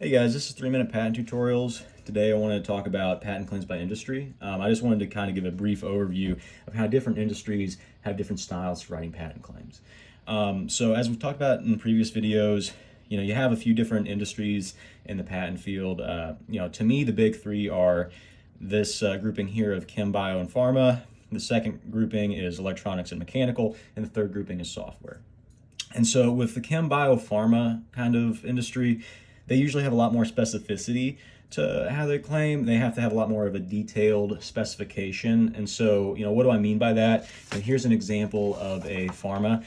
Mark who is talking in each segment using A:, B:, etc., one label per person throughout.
A: Hey guys, this is 3 Minute Patent Tutorials. Today I wanted to talk about patent claims by industry. I just wanted to kind of give a brief overview of how different industries have different styles for writing patent claims. So as we've talked about in previous videos, you have a few different industries in the patent field. To me, the big three are this grouping here of chem, bio, and pharma. The second grouping is electronics and mechanical, and the third grouping is software. And so with the chem, bio, pharma kind of industry, they usually have a lot more specificity to how they claim. They have to have a lot more of a detailed specification. And so, what do I mean by that? And here's an example of a pharma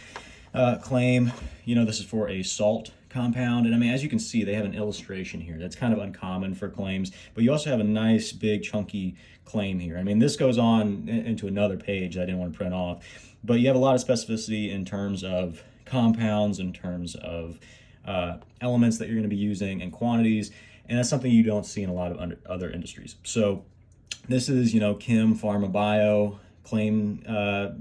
A: claim. This is for a salt compound. And I mean, as you can see, they have an illustration here. That's kind of uncommon for claims, but you also have a nice, big, chunky claim here. I mean, this goes on into another page that I didn't want to print off, but you have a lot of specificity in terms of compounds, in terms of elements that you're going to be using and quantities, and that's something you don't see in a lot of other industries. So this is chem, pharma, bio claim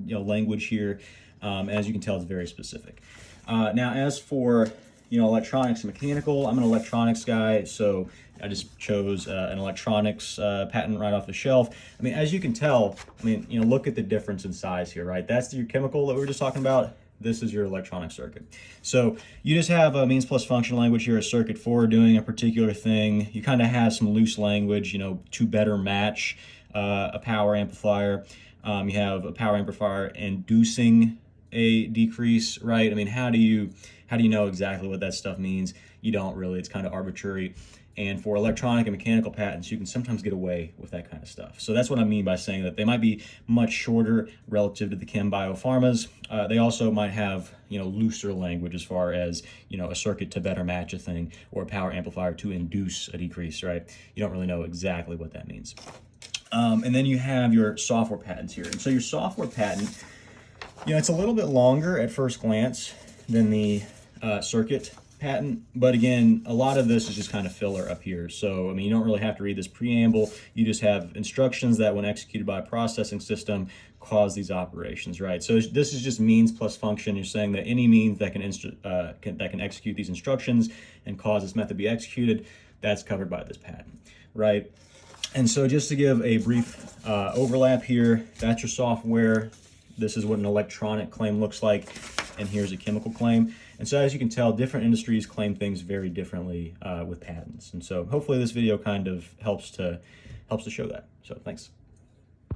A: language here. As you can tell, it's very specific. Now as for electronics and mechanical, I'm an electronics guy, so I just chose an electronics patent right off the shelf. I mean, as you can tell, look at the difference in size here, right? That's your chemical that we were just talking about. This is your electronic circuit. So you just have a means plus function language here, a circuit for doing a particular thing. You kind of have some loose language, to better match a power amplifier. You have a power amplifier inducing a decrease, right? I mean, how do you know exactly what that stuff means? You don't really. It's kind of arbitrary. And for electronic and mechanical patents, you can sometimes get away with that kind of stuff. So that's what I mean by saying that they might be much shorter relative to the chem, bio, pharmas. They also might have looser language as far as a circuit to better match a thing, or a power amplifier to induce a decrease, right? You don't really know exactly what that means. And then you have your software patents here. And so your software patent, it's a little bit longer at first glance than the circuit patent, but again, a lot of this is just kind of filler up here. So I mean, you don't really have to read this preamble. You just have instructions that, when executed by a processing system, cause these operations, right? So this is just means plus function. You're saying that any means that can execute these instructions and cause this method to be executed, that's covered by this patent, right? And so just to give a brief overlap here, that's your software. This is what an electronic claim looks like, and here's a chemical claim. And so as you can tell, different industries claim things very differently with patents. And so hopefully this video kind of helps to show that. So thanks.